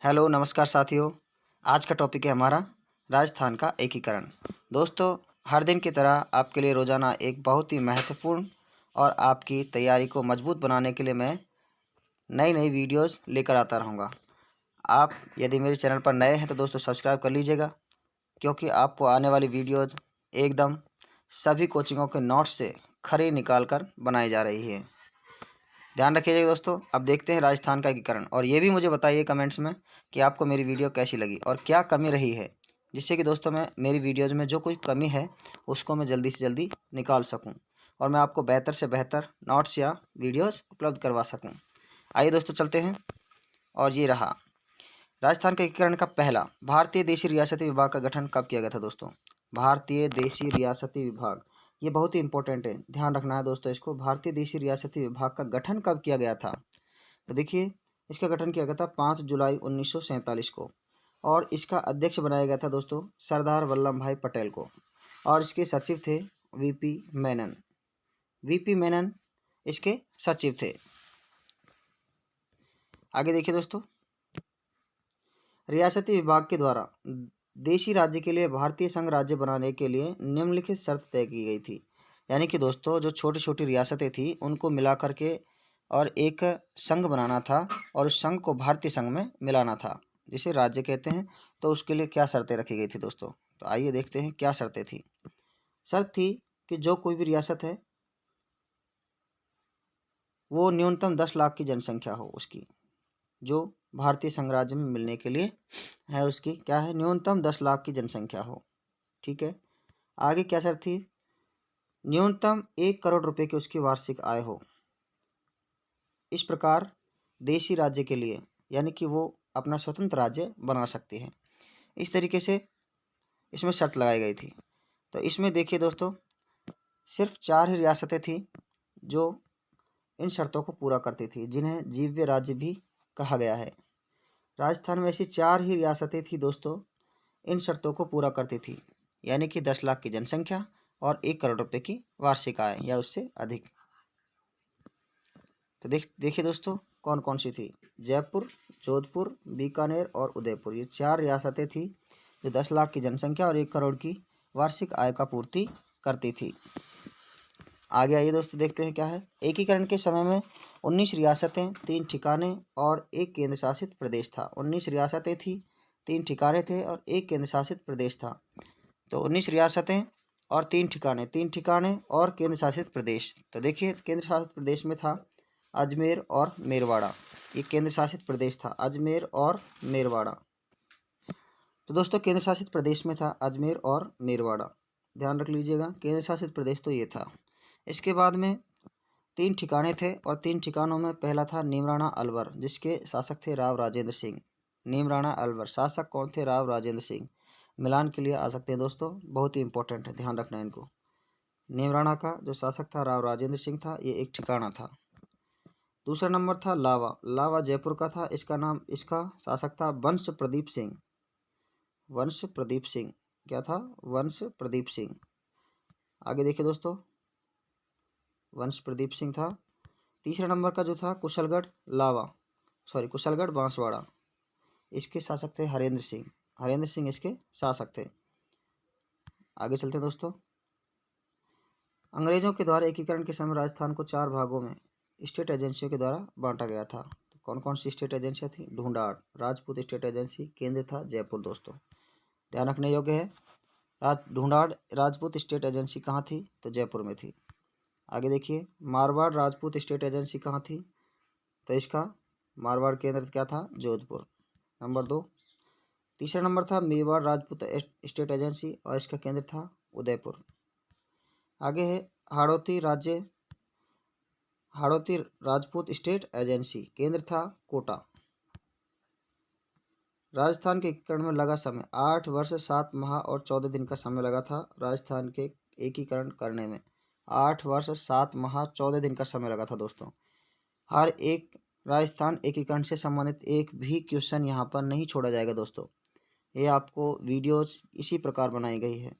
Hello नमस्कार साथियों। आज का टॉपिक है हमारा राजस्थान का एकीकरण। दोस्तों, हर दिन की तरह आपके लिए रोज़ाना एक बहुत ही महत्वपूर्ण और आपकी तैयारी को मजबूत बनाने के लिए मैं नई नई वीडियोस लेकर आता रहूँगा। आप यदि मेरे चैनल पर नए हैं तो दोस्तों सब्सक्राइब कर लीजिएगा, क्योंकि आपको आने वाली वीडियोज़ एकदम सभी कोचिंगों के नोट्स से खरी निकाल कर बनाई जा रही है। ध्यान रखिएगा दोस्तों। अब देखते हैं राजस्थान का एकीकरण, और ये भी मुझे बताइए कमेंट्स में कि आपको मेरी वीडियो कैसी लगी और क्या कमी रही है, जिससे कि दोस्तों मैं मेरी वीडियोज़ में जो कोई कमी है उसको मैं जल्दी से जल्दी निकाल सकूं और मैं आपको बेहतर से बेहतर नोट्स या वीडियोज़ उपलब्ध करवा सकूं। आइए दोस्तों चलते हैं। और ये रहा राजस्थान के एकीकरण का पहला। भारतीय देशी रियासती विभाग का गठन कब किया गया था दोस्तों? भारतीय देशी रियासती विभाग, ये बहुत ही इंपॉर्टेंट है, ध्यान रखना है दोस्तों इसको। भारतीय देशी रियासती विभाग का गठन कब किया गया था? तो देखिए, इसका गठन किया गया था 5 जुलाई 1947 को, और इसका अध्यक्ष बनाया गया था दोस्तों सरदार वल्लभ भाई पटेल को, और इसके सचिव थे वीपी मेनन। वीपी मेनन इसके सचिव थे। आगे देखिए दोस्तों, रियासती विभाग के द्वारा देशी राज्य के लिए भारतीय संघ राज्य बनाने के लिए निम्नलिखित शर्त तय की गई थी। यानी कि दोस्तों जो छोटी छोटी रियासतें थी उनको मिला करके और एक संघ बनाना था, और उस संघ को भारतीय संघ में मिलाना था, जिसे राज्य कहते हैं। तो उसके लिए क्या शर्तें रखी गई थी दोस्तों? तो आइए देखते हैं क्या शर्तें थी। शर्त थी कि जो कोई भी रियासत है वो न्यूनतम 10 लाख की जनसंख्या हो उसकी, जो भारतीय संघ राज्य में मिलने के लिए है उसकी क्या है, न्यूनतम 10 लाख की जनसंख्या हो। ठीक है। आगे क्या शर्त थी? न्यूनतम 1 करोड़ रुपए की उसकी वार्षिक आय हो। इस प्रकार देशी राज्य के लिए, यानी कि वो अपना स्वतंत्र राज्य बना सकती है। इस तरीके से इसमें शर्त लगाई गई थी। तो इसमें देखिए दोस्तों, सिर्फ 4 ही रियासतें थी जो इन शर्तों को पूरा करती थी, जिन्हें जीव्य राज्य भी कहा गया है। राजस्थान में ऐसी 4 ही रियासतें थी दोस्तों, इन शर्तों को पूरा करती थी, यानी कि 10 लाख की जनसंख्या और 1 करोड़ रुपए की वार्षिक आय या उससे अधिक। तो देखिए दोस्तों कौन कौन सी थी। जयपुर, जोधपुर, बीकानेर और उदयपुर, ये 4 रियासतें थी जो 10 लाख की जनसंख्या और 1 करोड़ की वार्षिक आय का पूर्ति करती थी। आगे आइए दोस्तों, देखते हैं क्या है। एकीकरण के समय में 19 रियासतें, 3 ठिकाने और 1 केंद्र शासित प्रदेश था। 19 रियासतें थी, 3 ठिकाने थे और 1 केंद्र शासित प्रदेश था। तो 19 रियासतें और 3 ठिकाने, 3 ठिकाने और केंद्र शासित प्रदेश। तो देखिए, केंद्र शासित प्रदेश में था अजमेर और मेरवाड़ा। ये केंद्र शासित प्रदेश था, अजमेर और मेरवाड़ा। तो दोस्तों केंद्र शासित प्रदेश में था अजमेर और मेरवाड़ा, ध्यान रख लीजिएगा। केंद्र शासित प्रदेश तो ये था। इसके बाद में 3 ठिकाने थे, और 3 ठिकानों में पहला था नीमराणा अलवर, जिसके शासक थे राव राजेंद्र सिंह। नीमराणा अलवर, शासक कौन थे? राव राजेंद्र सिंह। मिलान के लिए आ सकते हैं दोस्तों, बहुत ही इंपॉर्टेंट है, ध्यान रखना है इनको। नीमराणा का जो शासक था राव राजेंद्र सिंह था, ये एक ठिकाना था। दूसरा नंबर था लावा। लावा जयपुर का था, इसका शासक था वंश प्रदीप सिंह। वंश प्रदीप सिंह, क्या था? वंश प्रदीप सिंह। आगे देखिए दोस्तों, वंश प्रदीप सिंह था। तीसरा नंबर का जो था कुशलगढ़ लावा, कुशलगढ़ बांसवाड़ा, इसके शासक थे हरेंद्र सिंह। हरेंद्र सिंह इसके शासक थे। आगे चलते हैं दोस्तों। अंग्रेजों के द्वारा एकीकरण के समय राजस्थान को 4 भागों में स्टेट एजेंसियों के द्वारा बांटा गया था। तो कौन कौन सी स्टेट एजेंसियां थी? ढूंढाड़ राजपूत स्टेट एजेंसी, केंद्र था जयपुर दोस्तों, ध्यान रखने योग्य है। ढूंढाड़ राजपूत स्टेट एजेंसी कहाँ थी? तो जयपुर में थी। आगे देखिए, मारवाड़ राजपूत स्टेट एजेंसी कहाँ थी? तो इसका मारवाड़ केंद्र क्या था? जोधपुर, नंबर 2। तीसरा नंबर था मेवाड़ राजपूत स्टेट एजेंसी, और इसका केंद्र था उदयपुर। आगे है हाड़ौती राजपूत स्टेट एजेंसी, केंद्र था कोटा। राजस्थान के एकीकरण में लगा समय 8 वर्ष 7 माह और 14 दिन का समय लगा था। राजस्थान के एकीकरण करने में 8 वर्ष 7 माह 14 दिन का समय लगा था दोस्तों। हर एक राजस्थान एकीकरण से संबंधित एक भी क्वेश्चन यहाँ पर नहीं छोड़ा जाएगा दोस्तों। ये आपको वीडियोज इसी प्रकार बनाई गई है।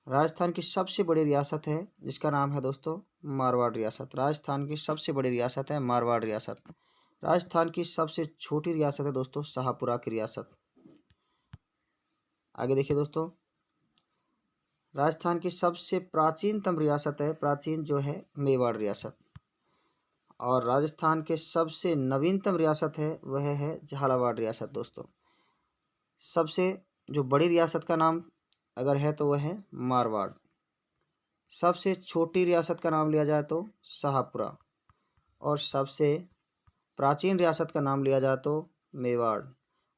राजस्थान की सबसे बड़ी रियासत है जिसका नाम है दोस्तों मारवाड़ रियासत। राजस्थान की सबसे बड़ी रियासत है मारवाड़ रियासत। राजस्थान की सबसे छोटी रियासत है दोस्तों शाहपुरा की रियासत। आगे देखिए दोस्तों, राजस्थान की सबसे प्राचीनतम रियासत है, प्राचीन जो है, मेवाड़ रियासत। और राजस्थान के सबसे नवीनतम रियासत है वह है झालावाड़ रियासत दोस्तों। सबसे जो बड़ी रियासत का नाम अगर है तो वह है मारवाड़। सबसे छोटी रियासत का नाम लिया जाए तो शाहपुरा। और सबसे प्राचीन रियासत का नाम लिया जाए तो मेवाड़।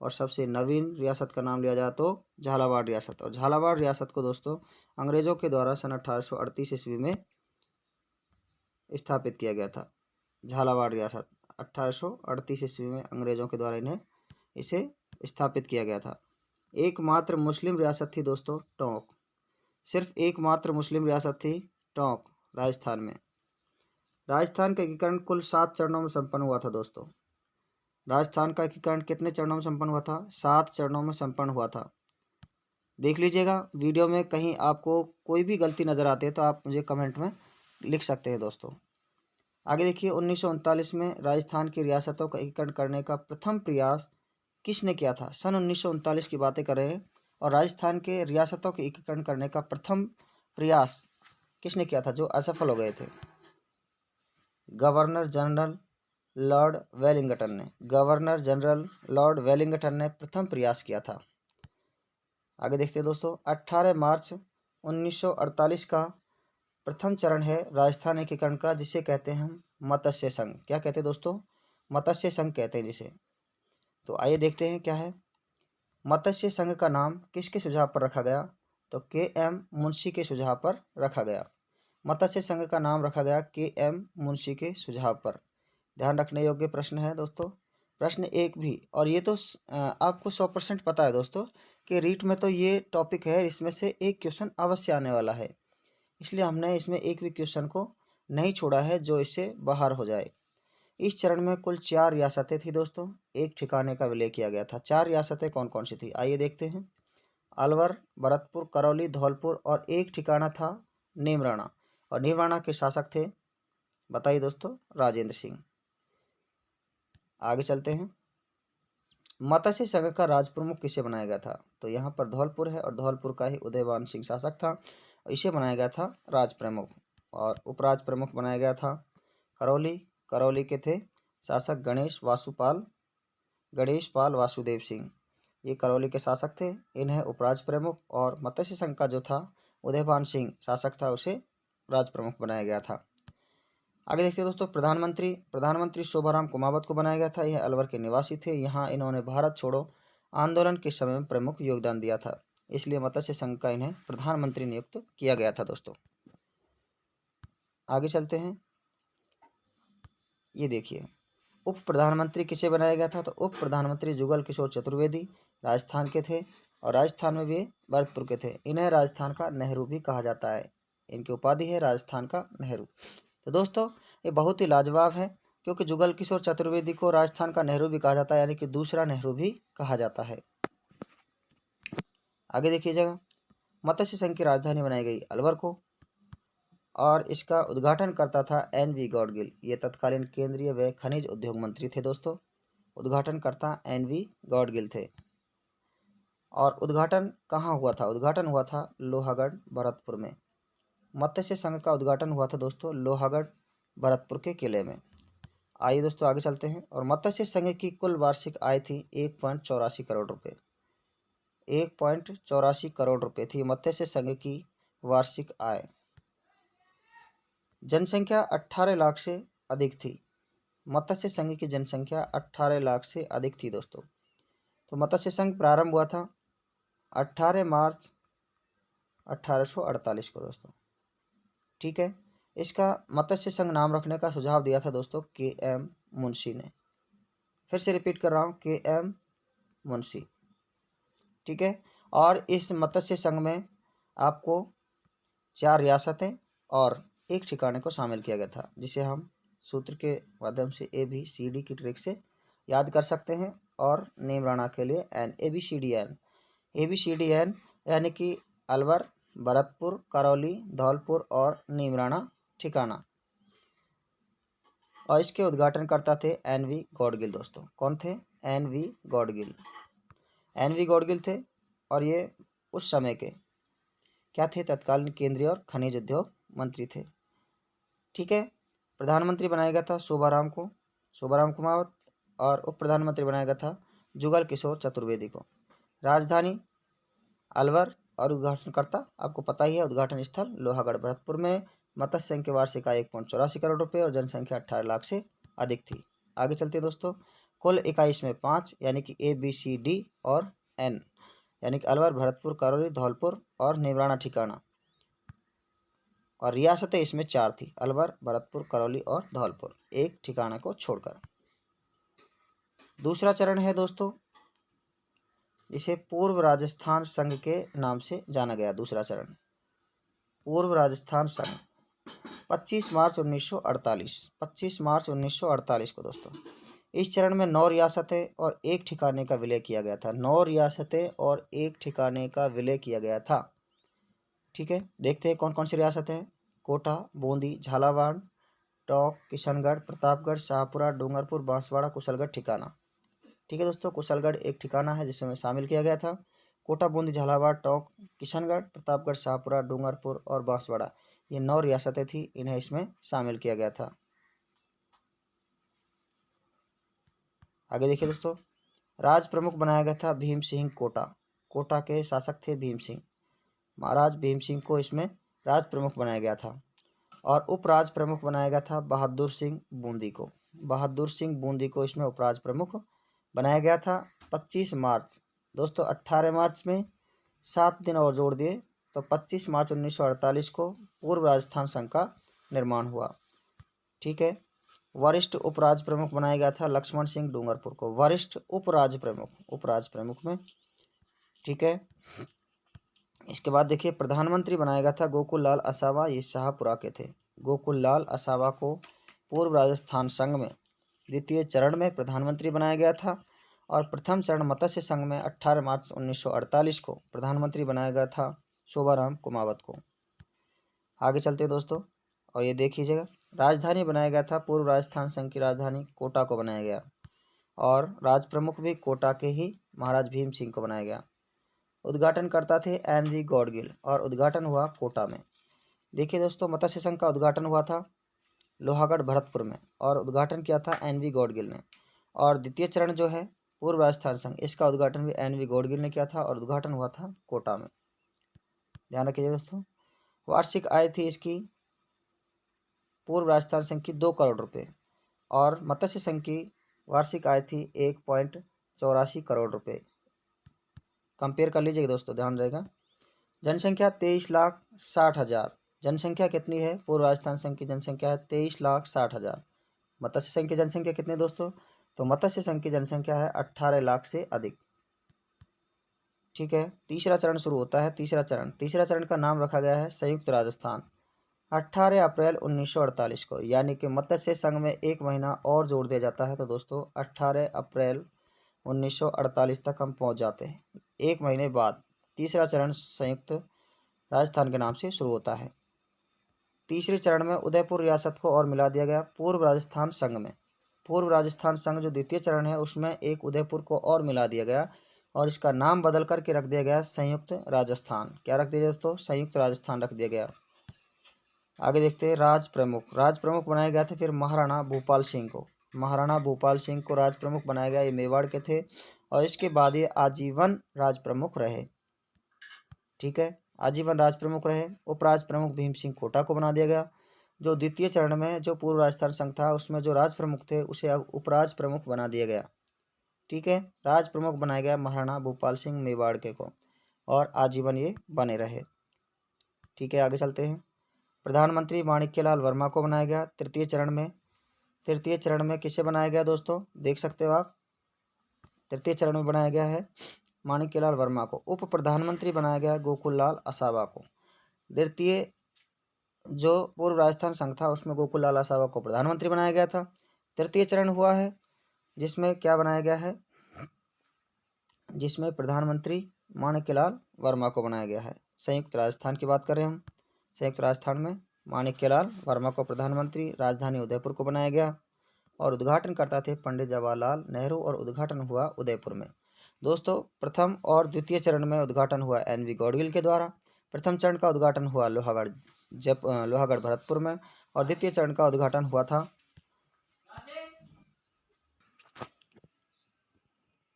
और सबसे नवीन रियासत का नाम लिया जाए तो झालावाड़ रियासत। और झालावाड़ रियासत को दोस्तों अंग्रेजों के द्वारा सन 1838 ईस्वी में स्थापित किया गया था। झालावाड़ रियासत 1838 ईस्वी में अंग्रेजों के द्वारा इन्हें इसे स्थापित किया गया था। एकमात्र मुस्लिम रियासत थी दोस्तों टोंक। सिर्फ एकमात्र मुस्लिम रियासत थी टोंक राजस्थान में। राजस्थान का एकीकरण कुल 7 चरणों में संपन्न हुआ था दोस्तों। राजस्थान का एकीकरण कितने चरणों में संपन्न हुआ था? 7 चरणों में संपन्न हुआ था। देख लीजिएगा, वीडियो में कहीं आपको कोई भी गलती नज़र आती है तो आप मुझे कमेंट में लिख सकते हैं दोस्तों। आगे देखिए, 1939 में राजस्थान की रियासतों का एकीकरण करने का प्रथम प्रयास किसने किया था? सन 1939 की बातें कर रहे हैं और राजस्थान के रियासतों के एकीकरण करने का प्रथम प्रयास किसने किया था जो असफल हो गए थे? गवर्नर जनरल लॉर्ड वेलिंगटन ने। गवर्नर जनरल लॉर्ड वेलिंगटन ने प्रथम प्रयास किया था। आगे देखते हैं दोस्तों, 18 मार्च 1948 का प्रथम चरण है राजस्थान एकीकरण का, जिसे कहते हैं हम मत्स्य संघ। क्या कहते हैं दोस्तों? मत्स्य संघ कहते हैं जिसे। तो आइए देखते हैं क्या है। मत्स्य संघ का नाम किसके सुझाव पर रखा गया? तो के.एम. मुंशी के सुझाव पर रखा गया। मत्स्य संघ का नाम रखा गया के.एम. मुंशी के सुझाव पर। ध्यान रखने योग्य प्रश्न है दोस्तों। प्रश्न एक भी, और ये तो आपको 100% पता है दोस्तों कि रीट में तो ये टॉपिक है, इसमें से एक क्वेश्चन अवश्य आने वाला है, इसलिए हमने इसमें एक भी क्वेश्चन को नहीं छोड़ा है जो इससे बाहर हो जाए। इस चरण में कुल 4 रियासतें थी दोस्तों, एक ठिकाने का विलय किया गया था। 4 रियासतें कौन कौन सी थी आइए देखते हैं। अलवर, भरतपुर, करौली, धौलपुर और एक ठिकाना था नीमराणा। और नीमराणा के शासक थे, बताइए दोस्तों, राजेंद्र सिंह। आगे चलते हैं। मत्स्य संघ का राज प्रमुख किसे बनाया गया था? तो यहाँ पर धौलपुर है और धौलपुर का ही उदयवान सिंह शासक था, इसे बनाया गया था राज प्रमुख। और उपराज प्रमुख बनाया गया था करौली। करौली के थे शासक गणेश पाल वासुदेव सिंह, ये करौली के शासक थे, इन्हें उपराज प्रमुख। और मत्स्य संघ का जो था उदयवान सिंह शासक था, उसे राज प्रमुख बनाया गया था। आगे देखते हैं दोस्तों, प्रधानमंत्री शोभाराम कुमावत को बनाया गया था। यह अलवर के निवासी थे। यहाँ इन्होंने भारत छोड़ो आंदोलन के समय में प्रमुख योगदान दिया था, इसलिए मत्स्य संघ का इन्हें प्रधानमंत्री नियुक्त किया गया था दोस्तों। आगे चलते हैं। ये देखिए, उप प्रधानमंत्री किसे बनाया गया था? तो उप प्रधानमंत्री जुगल किशोर चतुर्वेदी राजस्थान के थे, और राजस्थान में भी भरतपुर के थे। इन्हें राजस्थान का नेहरू भी कहा जाता है, इनकी उपाधि है राजस्थान का नेहरू। तो दोस्तों ये बहुत ही लाजवाब है, क्योंकि जुगल किशोर चतुर्वेदी को राजस्थान का नेहरू भी कहा जाता है, यानी कि दूसरा नेहरू भी कहा जाता है। आगे देखिएगा, मत्स्य संघ की राजधानी बनाई गई अलवर को, और इसका उद्घाटन करता था एन.वी. गॉडगिल। ये तत्कालीन केंद्रीय व खनिज उद्योग मंत्री थे दोस्तों। उद्घाटनकर्ता एन.वी. गॉडगिल थे। और उद्घाटन कहाँ हुआ था? उद्घाटन हुआ था लोहागढ़ भरतपुर में। मत्स्य संघ का उद्घाटन हुआ था दोस्तों लोहागढ़ भरतपुर के किले में। आइए दोस्तों आगे चलते हैं। और मत्स्य संघ की कुल वार्षिक आय थी 1.84 करोड़ रुपए। 1.84 करोड़ रुपए थी मत्स्य संघ की वार्षिक आय। जनसंख्या 18 लाख से अधिक थी। मत्स्य संघ की जनसंख्या 18 लाख से अधिक थी दोस्तों। तो मत्स्य संघ प्रारंभ हुआ था 18 मार्च 1848 को दोस्तों। ठीक है, इसका मत्स्य संघ नाम रखने का सुझाव दिया था दोस्तों के.एम. मुंशी ने। फिर से रिपीट कर रहा हूँ, के.एम. मुंशी। ठीक है, और इस मत्स्य संघ में आपको 4 रियासतें और एक ठिकाने को शामिल किया गया था, जिसे हम सूत्र के माध्यम से ABCD की ट्रिक से याद कर सकते हैं। और नीमराणा के लिए एन, ABCDN यानी कि अलवर, भरतपुर, करौली, धौलपुर और नीमराणा ठिकाना। और इसके उद्घाटनकर्ता थे एन.वी. गॉडगिल दोस्तों। कौन थे? एन.वी. गॉडगिल। एन.वी. गॉडगिल थे और ये उस समय के क्या थे? तत्कालीन केंद्रीय और खनिज उद्योग मंत्री थे। ठीक है। प्रधानमंत्री बनाया गया था शोभाराम को, शोभाराम कुमावत, और उप प्रधानमंत्री बनाया गया था जुगल किशोर चतुर्वेदी को। राजधानी अलवर और उद्घाटनकर्ता आपको पता ही है, उद्घाटन स्थल लोहागढ़ भरतपुर में। मत्स्य संघ की वार्षिक आय 1.84 करोड़ रुपए और जनसंख्या 18 लाख से अधिक थी। आगे चलते दोस्तों। कुल इकाई इसमें 5 यानी कि ABCD और N, यानी कि अलवर, भरतपुर, करौली, धौलपुर और नेवराना ठिकाना। और रियासतें इसमें 4 थी, अलवर, भरतपुर, करौली और धौलपुर, एक ठिकाना को छोड़कर। दूसरा चरण है दोस्तों, इसे पूर्व राजस्थान संघ के नाम से जाना गया। दूसरा चरण पूर्व राजस्थान संघ 25 मार्च 1948, 25 मार्च 1948 को दोस्तों। इस चरण में 9 रियासतें और एक ठिकाने का विलय किया गया था। 9 रियासतें और एक ठिकाने का विलय किया गया था। ठीक है, देखते हैं कौन कौन सी रियासतें हैं। कोटा, बूंदी, झालावाड़, टोंक, किशनगढ़, प्रतापगढ़, शाहपुरा, डूंगरपुर, बांसवाड़ा, कुशलगढ़ ठिकाना। ठीक है दोस्तों, कुशलगढ़ एक ठिकाना है जिसमें शामिल किया गया था। कोटा, बूंदी, झालावाड़, टोंक, किशनगढ़, प्रतापगढ़, शाहपुरा, डूंगरपुर और बांसवाड़ा, ये 9 रियासतें थी, इन्हें इसमें शामिल किया गया था। आगे देखिए दोस्तों, राज प्रमुख बनाया गया था भीम सिंह कोटा। कोटा के शासक थे भीम सिंह, महाराज भीम सिंह को इसमें राज प्रमुख बनाया गया था। और उपराज प्रमुख बनाया गया था बहादुर सिंह बूंदी को। बहादुर सिंह बूंदी को इसमें उपराज प्रमुख बनाया गया था। 25 मार्च दोस्तों, 18 मार्च में 7 दिन और जोड़ दिए तो 25 मार्च 1948 को पूर्व राजस्थान संघ का निर्माण हुआ। ठीक है। वरिष्ठ उपराज प्रमुख बनाया गया था लक्ष्मण सिंह डूंगरपुर को, वरिष्ठ उपराज प्रमुख में। ठीक है। इसके बाद देखिए, प्रधानमंत्री बनाया गया था गोकुल लाल असावा, ये शाहपुरा के थे। गोकुल लाल असावा को पूर्व राजस्थान संघ में द्वितीय चरण में प्रधानमंत्री बनाया गया था। और प्रथम चरण मत्स्य संघ में 18 मार्च 1948 को प्रधानमंत्री बनाया गया था शोभाराम कुमावत को। आगे चलते दोस्तों, और ये देख लीजिएगा, राजधानी बनाया गया था पूर्व राजस्थान संघ की राजधानी कोटा को बनाया गया, और राज प्रमुख भी कोटा के ही महाराज भीम सिंह को बनाया गया। उद्घाटनकर्ता थे एन.वी. गॉडगिल और उद्घाटन हुआ कोटा में। देखिए दोस्तों, मत्स्य संघ का उद्घाटन हुआ था लोहागढ़ भरतपुर में और उद्घाटन किया था एन.वी. गॉडगिल ने। और द्वितीय चरण जो है पूर्व राजस्थान संघ, इसका उद्घाटन भी एन.वी. गॉडगिल ने किया था और उद्घाटन हुआ था कोटा में। ध्यान रखिए दोस्तों। वार्षिक आय थी इसकी पूर्व राजस्थान संघ की 2 करोड़ रुपए और मत्स्य संघ की वार्षिक आय थी 1.84 करोड़ रुपए। कंपेयर कर लीजिएगा दोस्तों, ध्यान रहेगा। जनसंख्या 23,60,000। जनसंख्या कितनी है? पूर्व राजस्थान संघ की जनसंख्या है 23,60,000। मत्स्य संघ की जनसंख्या कितनी है दोस्तों? तो मत्स्य संघ की जनसंख्या है 18 लाख से अधिक। ठीक है। तीसरा चरण शुरू होता है। तीसरा चरण का नाम रखा गया है संयुक्त राजस्थान। 18 अप्रैल 1948 को, यानी कि मत्स्य संघ में 1 महीना और जोड़ दिया जाता है तो दोस्तों 18 अप्रैल 1948 तक हम पहुंच जाते हैं। 1 महीने बाद तीसरा चरण संयुक्त राजस्थान के नाम से शुरू होता है। तीसरे चरण में उदयपुर रियासत को और मिला दिया गया पूर्व राजस्थान संघ में। पूर्व राजस्थान संघ जो द्वितीय चरण है उसमें एक उदयपुर को और मिला दिया गया और इसका नाम बदल करके रख दिया गया संयुक्त राजस्थान। क्या रख दिया दोस्तों? संयुक्त राजस्थान रख दिया गया। आगे देखते हैं, राज प्रमुख बनाया गया था फिर महाराणा भूपाल सिंह को। महाराणा भूपाल सिंह को राज प्रमुख बनाया गया, ये मेवाड़ के थे और इसके बाद ये आजीवन राज प्रमुख रहे। ठीक है, आजीवन राज प्रमुख रहे। उपराज प्रमुख भीम सिंह कोटा को बना दिया गया। जो द्वितीय चरण में जो पूर्व राजस्थान संघ था उसमें जो राज प्रमुख थे उसे अब उपराज प्रमुख बना दिया गया। ठीक है, राज प्रमुख बनाया गया महाराणा भूपाल सिंह मेवाड़ के को और आजीवन ये बने रहे। ठीक है, आगे चलते हैं। प्रधानमंत्री माणिक्यलाल वर्मा को बनाया गया तृतीय चरण में। तृतीय चरण में किसे बनाया गया दोस्तों? देख सकते हो आप, तृतीय चरण में बनाया गया है माणिक्यलाल वर्मा को। उप प्रधानमंत्री बनाया गया गोकुल लाल असावा को। द्वितीय जो पूर्व राजस्थान संघ था उसमें गोकुल लाल असावा को प्रधानमंत्री बनाया गया था। तृतीय चरण हुआ है जिसमें क्या बनाया गया है? जिसमें प्रधानमंत्री माणिक्यलाल वर्मा को बनाया गया है। संयुक्त राजस्थान की बात करें हम, संयुक्त राजस्थान में माणिक्यलाल वर्मा को प्रधानमंत्री, राजधानी उदयपुर को बनाया गया। और उद्घाटनकर्ता थे पंडित जवाहरलाल नेहरू और उद्घाटन हुआ उदयपुर में। दोस्तों प्रथम और द्वितीय चरण में उद्घाटन हुआ एन.वी. गौडगिल के द्वारा। प्रथम चरण का उद्घाटन हुआ लोहागढ़ भरतपुर में और द्वितीय चरण का उद्घाटन हुआ था।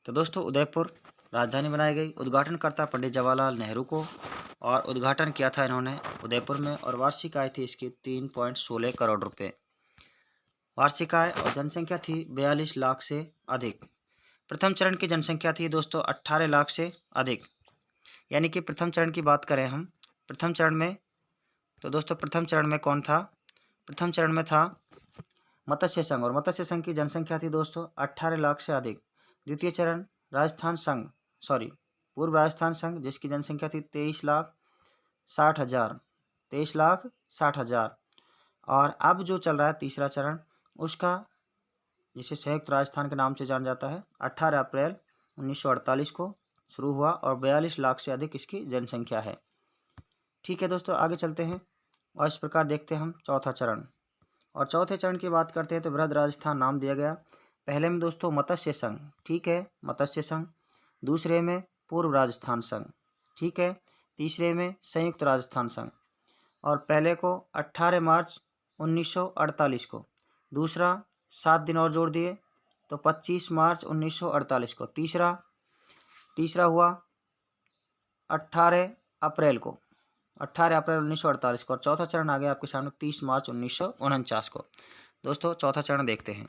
तो दोस्तों उदयपुर राजधानी बनाई गई, उद्घाटनकर्ता पंडित जवाहरलाल नेहरू को, और उद्घाटन किया था इन्होंने उदयपुर में, और वार्षिक आय थी इसकी 3.16 करोड़ रुपए वार्षिक आय, और जनसंख्या थी 42 लाख से अधिक। प्रथम चरण की जनसंख्या थी दोस्तों 18 लाख से अधिक। यानी कि प्रथम चरण की बात करें हम प्रथम चरण में, तो दोस्तों प्रथम चरण में कौन था? प्रथम चरण में था मत्स्य संघ, और मत्स्य संघ की जनसंख्या थी दोस्तों 18 लाख से अधिक। द्वितीय चरण पूर्व राजस्थान संघ, जिसकी जनसंख्या थी 23,60,000। और अब जो चल रहा है तीसरा चरण, उसका जिसे संयुक्त राजस्थान के नाम से जाना जाता है, 18 अप्रैल 1948 को शुरू हुआ और 42 लाख से अधिक इसकी जनसंख्या है। ठीक है दोस्तों, आगे चलते हैं और इस प्रकार देखते हैं हम चौथा चरण। और चौथे चरण की बात करते हैं तो वृहद राजस्थान नाम दिया गया। पहले में दोस्तों मत्स्य संघ, ठीक है, मत्स्य संघ। दूसरे में पूर्व राजस्थान संघ, ठीक है। तीसरे में संयुक्त राजस्थान संघ। और पहले को 18 मार्च 1948 को, दूसरा 7 दिन और जोड़ दिए तो 25 मार्च 1948 को, तीसरा हुआ 18 अप्रैल 1948 को, और चौथा चरण आ गया आपके सामने 30 मार्च 1949 को। दोस्तों चौथा चरण देखते हैं।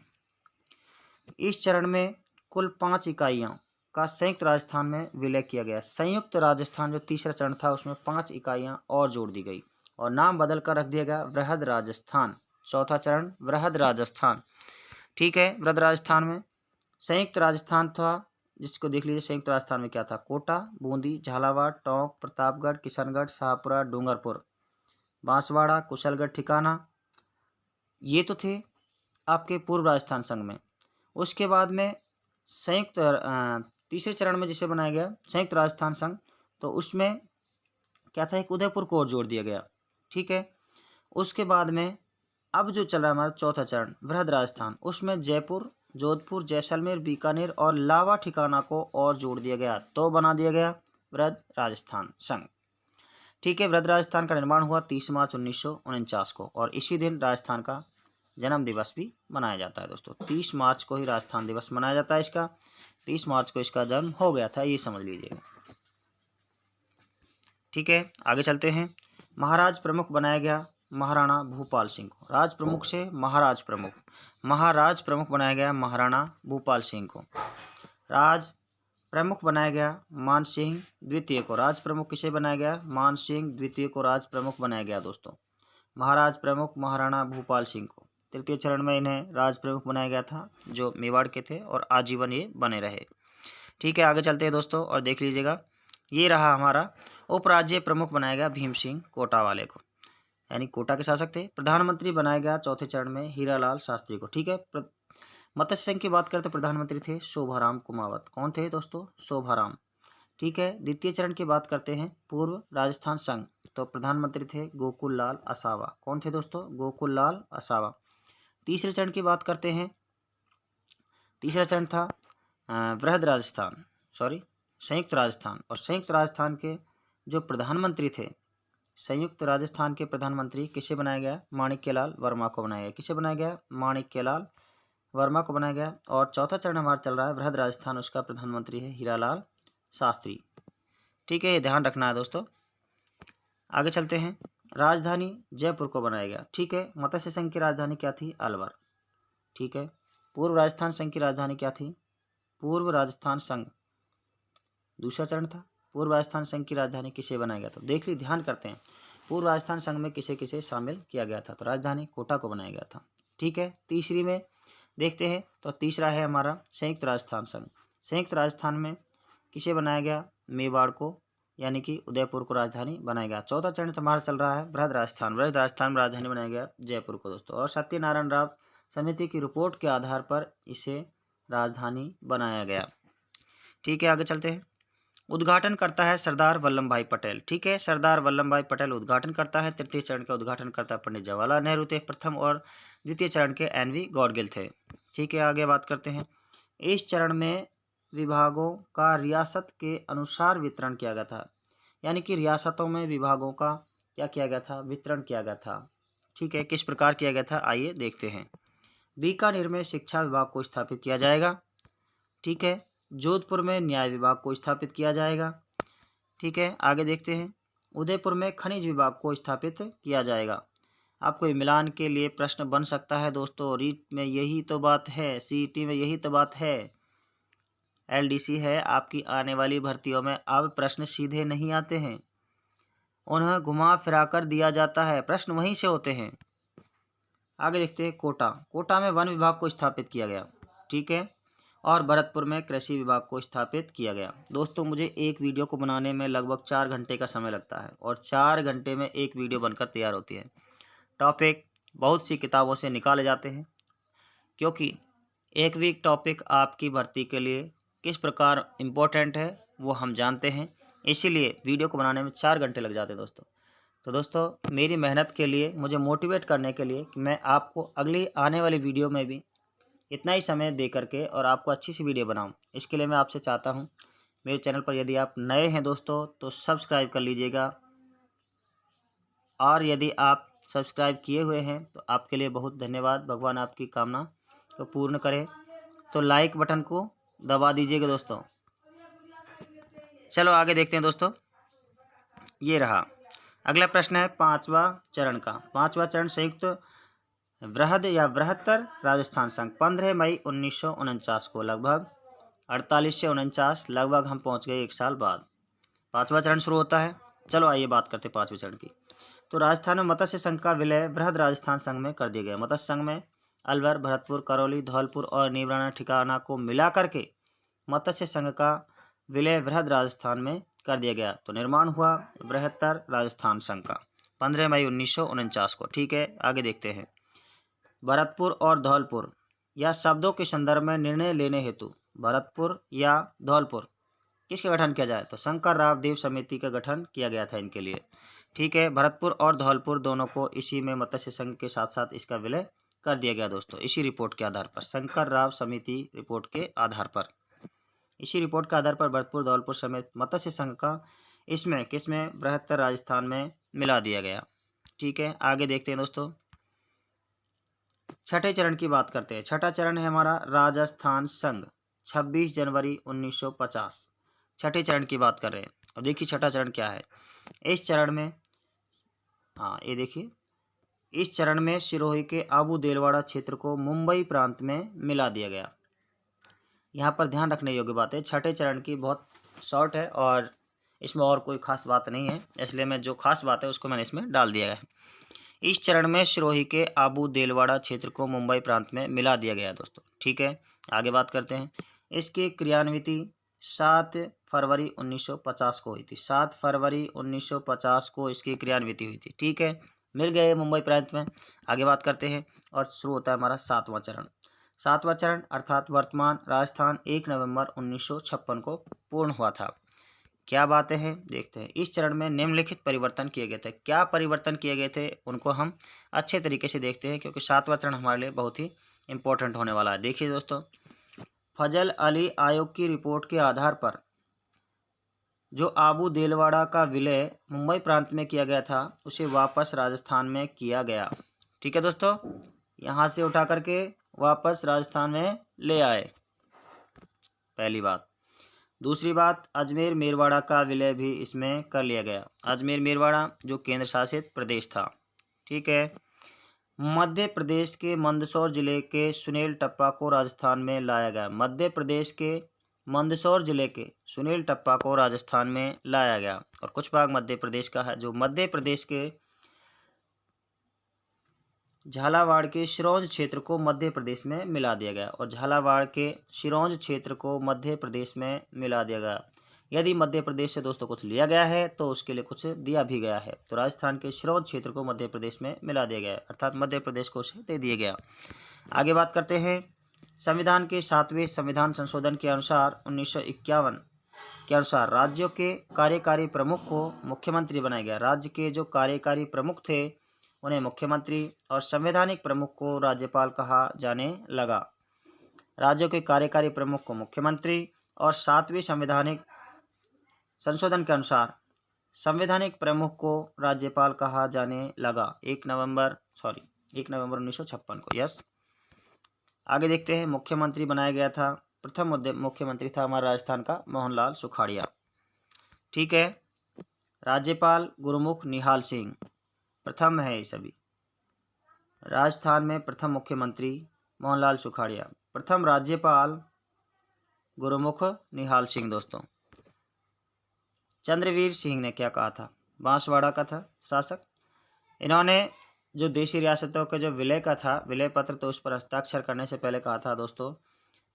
इस चरण में कुल 5 इकाइयों का संयुक्त राजस्थान में विलय किया गया। संयुक्त राजस्थान जो तीसरा चरण था उसमें 5 इकाइयां और जोड़ दी गई और नाम बदल कर रख दिया गया वृहद राजस्थान। चौथा चरण वृहद राजस्थान, ठीक है। वृहद राजस्थान में संयुक्त राजस्थान था, जिसको देख लीजिए संयुक्त राजस्थान में क्या था, कोटा, बूंदी, झालावाड़, टोंक, प्रतापगढ़, किशनगढ़, शाहपुरा, डूंगरपुर, बांसवाड़ा, कुशलगढ़, ठिकाना, ये तो थे आपके पूर्व राजस्थान संघ में। उसके बाद में संयुक्त तीसरे चरण में जिसे बनाया गया संयुक्त राजस्थान संघ, तो उसमें क्या था, एक उदयपुर को और जोड़ दिया गया, ठीक है। उसके बाद में अब जो चल रहा है हमारा चौथा चरण वृहद राजस्थान, उसमें जयपुर, जोधपुर, जैसलमेर, बीकानेर और लावा ठिकाना को और जोड़ दिया गया, तो बना दिया गया वृहद राजस्थान संघ, ठीक है। वृहद राजस्थान का निर्माण हुआ 30 मार्च 1949 को, और इसी दिन राजस्थान का जन्म दिवस भी मनाया जाता है दोस्तों। 30 मार्च को ही राजस्थान दिवस मनाया जाता है इसका, 30 मार्च को इसका जन्म हो गया था, ये समझ लीजिएगा, ठीक है। आगे चलते हैं। महाराज प्रमुख बनाया गया महाराणा भूपाल सिंह को। राज प्रमुख से महाराज प्रमुख बनाया गया महाराणा भूपाल सिंह को। राज प्रमुख बनाया गया मान सिंह द्वितीय को। राज प्रमुख किसे बनाया गया? मान सिंह द्वितीय को राज प्रमुख बनाया गया दोस्तों। महाराज प्रमुख महाराणा भूपाल सिंह को तृतीय चरण में इन्हें राज प्रमुख बनाया गया था, जो मेवाड़ के थे, और आजीवन ये बने रहे, ठीक है। आगे चलते हैं दोस्तों और देख लीजिएगा, ये रहा हमारा उपराज्य प्रमुख बनाया गया भीम सिंह कोटा वाले को, यानी कोटा के शासक थे। प्रधानमंत्री बनाया गया चौथे चरण में हीरालाल शास्त्री को, ठीक है। मत्स्य संघ की बात करें तो प्रधानमंत्री थे शोभाराम कुमावत। कौन थे दोस्तों? शोभाराम, ठीक है। द्वितीय चरण की बात करते हैं पूर्व राजस्थान संघ, तो प्रधानमंत्री थे गोकुल लाल असावा। कौन थे दोस्तों? गोकुल लाल असावा। तीसरे चरण की बात करते हैं, तीसरा चरण था वृहद राजस्थान, संयुक्त राजस्थान, और संयुक्त राजस्थान के जो प्रधानमंत्री थे, संयुक्त राजस्थान के प्रधानमंत्री किसे बनाया गया? माणिक्यलाल वर्मा को बनाया गया। किसे बनाया गया? माणिक्यलाल वर्मा को बनाया गया। और चौथा चरण हमारा चल रहा है वृहद राजस्थान, उसका प्रधानमंत्री है हीरालाल शास्त्री, ठीक है, ये ध्यान रखना है दोस्तों। आगे चलते हैं। राजधानी जयपुर को बनाया गया, ठीक है। मत्स्य संघ की राजधानी क्या थी? अलवर, ठीक है। पूर्व राजस्थान संघ की राजधानी क्या थी? पूर्व राजस्थान संघ, दूसरा चरण था। पूर्व राजस्थान संघ की राजधानी किसे बनाया गया था? देख ली, ध्यान करते हैं, पूर्व राजस्थान संघ में किसे किसे शामिल किया गया था, तो राजधानी कोटा को बनाया गया था, ठीक है। तीसरी में देखते हैं, तो तीसरा है हमारा संयुक्त राजस्थान संघ। संयुक्त राजस्थान में किसे बनाया गया? मेवाड़ को, यानी कि उदयपुर को राजधानी बनाया गया। चौथा चरण हमारा चल रहा है वृहद राजस्थान में राजधानी बनाया गया जयपुर को दोस्तों, और सत्यनारायण राव समिति की रिपोर्ट के आधार पर इसे राजधानी बनाया गया, ठीक है। आगे चलते हैं। उद्घाटन करता है सरदार वल्लभ भाई पटेल, ठीक है। सरदार वल्लभ भाई पटेल उद्घाटन करता है। तृतीय चरण का उद्घाटन करता है पंडित जवाहरलाल नेहरू थे। प्रथम और द्वितीय चरण के एन.वी. गौडगिल थे। ठीक है, आगे बात करते हैं। इस चरण में विभागों का रियासत के अनुसार वितरण किया गया था, यानी कि रियासतों में विभागों का क्या किया गया था, वितरण किया गया था। ठीक है, किस प्रकार किया गया था आइए देखते हैं। बीकानेर में शिक्षा विभाग को स्थापित किया जाएगा। ठीक है, जोधपुर में न्याय विभाग को स्थापित किया जाएगा। ठीक है, आगे देखते हैं। उदयपुर में खनिज विभाग को स्थापित किया जाएगा। आपको मिलान के लिए प्रश्न बन सकता है दोस्तों, रीट में यही तो बात है, सीईटी में यही तो बात है, एलडीसी है आपकी आने वाली भर्तियों में अब प्रश्न सीधे नहीं आते हैं, उन्हें घुमा फिरा कर दिया जाता है, प्रश्न वहीं से होते हैं। आगे देखते हैं। कोटा में वन विभाग को स्थापित किया गया। ठीक है, और भरतपुर में कृषि विभाग को स्थापित किया गया। दोस्तों मुझे एक वीडियो को बनाने में लगभग 4 घंटे का समय लगता है और 4 घंटे में एक वीडियो बनकर तैयार होती है। टॉपिक बहुत सी किताबों से निकाले जाते हैं, क्योंकि एक वीक टॉपिक आपकी भर्ती के लिए किस प्रकार इम्पोर्टेंट है वो हम जानते हैं, इसीलिए वीडियो को बनाने में 4 घंटे लग जाते हैं दोस्तों। तो दोस्तों मेरी मेहनत के लिए, मुझे मोटिवेट करने के लिए कि मैं आपको अगली आने वाली वीडियो में भी इतना ही समय दे करके और आपको अच्छी सी वीडियो बनाऊं, इसके लिए मैं आपसे चाहता हूं मेरे चैनल पर यदि आप नए हैं दोस्तों तो सब्सक्राइब कर लीजिएगा, और यदि आप सब्सक्राइब किए हुए हैं तो आपके लिए बहुत धन्यवाद, भगवान आपकी कामना को पूर्ण करे। तो लाइक बटन को दबा दीजिएगा दोस्तों। चलो आगे देखते हैं दोस्तों। ये रहा अगला प्रश्न है 5वां चरण का। 5वां चरण संयुक्त वृहद या बृहत्तर राजस्थान संघ 15 मई 1949 को, लगभग 48 से 49, लगभग हम पहुंच गए 1 साल बाद 5वां चरण शुरू होता है। चलो आइए बात करते हैं 5वें चरण की। तो राजस्थान में मत्स्य संघ का विलय बृहद राजस्थान संघ में कर दिया गया। मत्स्य संघ में अलवर, भरतपुर, करौली, धौलपुर और नीमराना ठिकाना को मिला करके मत्स्य संघ का विलय बृहद राजस्थान में कर दिया गया। तो निर्माण हुआ बृहत्तर राजस्थान संघ का 15 मई 1949 को। ठीक है, आगे देखते हैं। भरतपुर और धौलपुर या शब्दों के संदर्भ में निर्णय लेने हेतु भरतपुर या धौलपुर किसका गठन किया जाए, तो शंकर राव देव समिति का गठन किया गया था इनके लिए। ठीक है, भरतपुर और धौलपुर दोनों को इसी में मत्स्य संघ के साथ साथ इसका विलय कर दिया गया दोस्तों, इसी रिपोर्ट के आधार पर, शंकर राव समिति रिपोर्ट के आधार पर, इसी रिपोर्ट के आधार पर भरतपुर धौलपुर समेत मत्स्य संघ का इसमें किसमें बृहत्तर राजस्थान में मिला दिया गया। ठीक है, आगे देखते हैं दोस्तों। छठे चरण की बात करते हैं। छठा चरण है हमारा राजस्थान संघ 26 जनवरी 1950। छठे चरण की बात कर रहे हैं। और देखिए छठा चरण क्या है। इस चरण में ये देखिए, इस चरण में सिरोही के आबू देलवाड़ा क्षेत्र को मुंबई प्रांत में मिला दिया गया। यहाँ पर ध्यान रखने योग्य बात है, छठे चरण की बहुत शॉर्ट है और इसमें और कोई खास बात नहीं है, इसलिए मैं जो खास बात है उसको मैंने इसमें डाल दिया है। इस चरण में सिरोही के आबू देलवाड़ा क्षेत्र को मुंबई प्रांत में मिला दिया गया दोस्तों। ठीक है, आगे बात करते हैं। इसकी क्रियान्विति 7 फरवरी 1950 को हुई थी। 7 फरवरी 1950 को इसकी क्रियान्विति हुई थी। ठीक है, मिल गए मुंबई प्रांत में। आगे बात करते हैं और शुरू होता है हमारा 7वां चरण। 7वां चरण अर्थात वर्तमान राजस्थान 1 नवंबर 1956 को पूर्ण हुआ था। क्या बातें हैं देखते हैं। इस चरण में निम्नलिखित परिवर्तन किए गए थे। क्या परिवर्तन किए गए थे उनको हम अच्छे तरीके से देखते हैं, क्योंकि 7वां चरण हमारे लिए बहुत ही इंपॉर्टेंट होने वाला है। देखिए दोस्तों, फजल अली आयोग की रिपोर्ट के आधार पर जो आबू देलवाड़ा का विलय मुंबई प्रांत में किया गया था उसे वापस राजस्थान में किया गया। ठीक है दोस्तों, यहाँ से उठा करके वापस राजस्थान में ले आए, पहली बात। दूसरी बात, अजमेर मेरवाड़ा का विलय भी इसमें कर लिया गया। अजमेर मेरवाड़ा जो केंद्र शासित प्रदेश था। ठीक है, मध्य प्रदेश के मंदसौर जिले के सुनील टप्पा को राजस्थान में लाया गया। मध्य प्रदेश के मंदसौर जिले के सुनील टप्पा को राजस्थान में लाया गया। और कुछ भाग मध्य प्रदेश का है जो मध्य प्रदेश के झालावाड़ के सिरोंज क्षेत्र को मध्य प्रदेश में मिला दिया गया। और झालावाड़ के सिरोंज क्षेत्र को मध्य प्रदेश में मिला दिया गया। यदि मध्य प्रदेश से दोस्तों कुछ लिया गया है तो उसके लिए कुछ दिया भी गया है। तो राजस्थान के सिरोंज क्षेत्र को मध्य प्रदेश में मिला दिया गया, अर्थात मध्य प्रदेश को उसे दे दिया गया। आगे बात करते हैं। संविधान के 7वें संविधान संशोधन के अनुसार 1951 के अनुसार राज्यों के कार्यकारी प्रमुख को मुख्यमंत्री बनाया गया। राज्य के जो कार्यकारी प्रमुख थे उन्हें मुख्यमंत्री और संवैधानिक प्रमुख को राज्यपाल कहा जाने लगा। राज्यों के कार्यकारी प्रमुख को मुख्यमंत्री, और 7वें संवैधानिक संशोधन के अनुसार संवैधानिक प्रमुख को राज्यपाल कहा जाने लगा 1 नवंबर 1956 को। यस, आगे देखते हैं। मुख्यमंत्री बनाया गया था, प्रथम मुख्यमंत्री था हमारा राजस्थान का मोहनलाल सुखाड़िया। ठीक है। राज्यपाल गुरुमुख निहाल सिंह प्रथम है। ये सभी राजस्थान में प्रथम मुख्यमंत्री मोहनलाल सुखाड़िया, प्रथम राज्यपाल गुरुमुख निहाल सिंह। दोस्तों, चंद्रवीर सिंह ने क्या कहा था? बांसवाड़ा का था शासक। इन्होंने जो देशी रियासतों के जो विलय का था, विलय पत्र, तो उस पर हस्ताक्षर करने से पहले कहा था दोस्तों,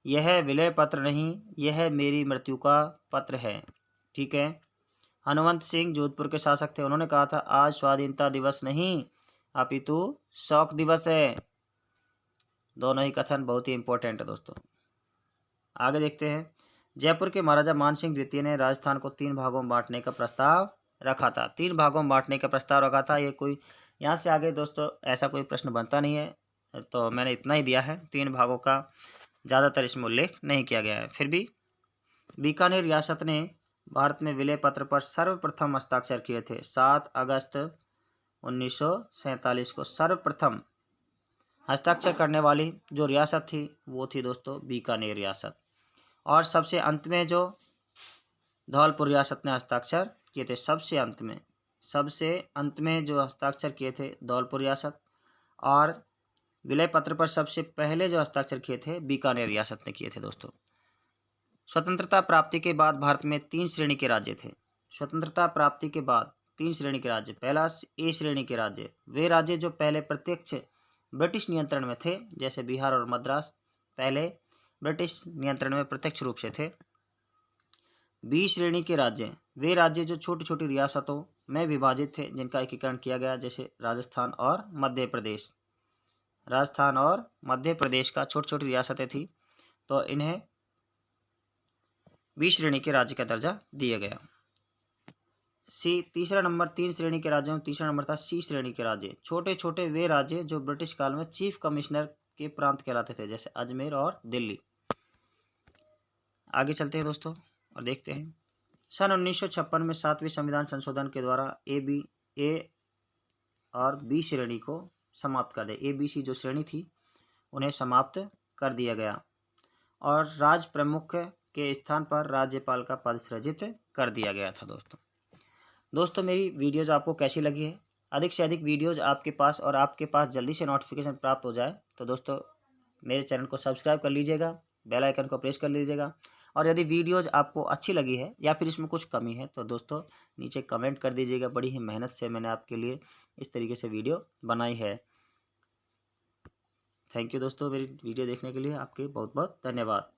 यह विलय पत्र नहीं, यह मेरी मृत्यु का पत्र है। ठीक है। हनुमंत सिंह जोधपुर के शासक थे। उन्होंने कहा था आज स्वाधीनता दिवस नहीं अपितु शोक दिवस है। दोनों ही कथन बहुत ही इंपॉर्टेंट है दोस्तों। आगे देखते हैं। जयपुर के महाराजा मानसिंह द्वितीय ने राजस्थान को 3 भागों में बांटने का प्रस्ताव रखा था। 3 भागों में बांटने का प्रस्ताव रखा था। ये कोई यहाँ से आगे दोस्तों ऐसा कोई प्रश्न बनता नहीं है, तो मैंने इतना ही दिया है। 3 भागों का ज़्यादातर इसमें उल्लेख नहीं किया गया है। फिर भी बीकानेर रियासत ने भारत में विलय पत्र पर सर्वप्रथम हस्ताक्षर किए थे। 7 अगस्त 1947 को सर्वप्रथम हस्ताक्षर करने वाली जो रियासत थी वो थी दोस्तों बीकानेर रियासत। और सबसे अंत में जो धौलपुर रियासत ने हस्ताक्षर किए थे, सबसे अंत में जो हस्ताक्षर किए थे धौलपुर रियासत। और विलय पत्र पर सबसे पहले जो हस्ताक्षर किए थे बीकानेर रियासत ने किए थे दोस्तों। स्वतंत्रता प्राप्ति के बाद भारत में 3 श्रेणी के राज्य थे। स्वतंत्रता प्राप्ति के बाद 3 श्रेणी के राज्य। पहला ए श्रेणी के राज्य, वे राज्य जो पहले प्रत्यक्ष ब्रिटिश नियंत्रण में थे, जैसे बिहार और मद्रास पहले ब्रिटिश नियंत्रण में प्रत्यक्ष रूप से थे। बी श्रेणी के राज्य, वे राज्य जो छोटी छोटी रियासतों में विभाजित थे, जिनका एकीकरण किया गया, जैसे राजस्थान और मध्य प्रदेश। राजस्थान और मध्य प्रदेश का छोटी छोटी रियासतें थी, तो इन्हें बी श्रेणी के राज्य का दर्जा दिया गया। तीसरा नंबर 3 श्रेणी के राज्यों में तीसरा नंबर था सी श्रेणी के राज्य। छोटे छोटे वे राज्य जो ब्रिटिश काल में चीफ कमिश्नर के प्रांत कहलाते थे, जैसे अजमेर और दिल्ली। आगे चलते हैं दोस्तों और देखते हैं। सन 1956 में 7वें संविधान संशोधन के द्वारा ए और बी श्रेणी को समाप्त कर दिया। ए बी सी जो श्रेणी थी उन्हें समाप्त कर दिया गया और राज प्रमुख के स्थान पर राज्यपाल का पद सृजित कर दिया गया था। दोस्तों मेरी वीडियोज़ आपको कैसी लगी है? अधिक से अधिक वीडियोज़ आपके पास और आपके पास जल्दी से नोटिफिकेशन प्राप्त हो जाए तो दोस्तों मेरे चैनल को सब्सक्राइब कर लीजिएगा, बेल आइकन को प्रेस कर लीजिएगा। और यदि वीडियोज़ आपको अच्छी लगी है या फिर इसमें कुछ कमी है तो दोस्तों नीचे कमेंट कर दीजिएगा। बड़ी ही मेहनत से मैंने आपके लिए इस तरीके से वीडियो बनाई है। थैंक यू दोस्तों, मेरी वीडियो देखने के लिए आपके बहुत बहुत धन्यवाद।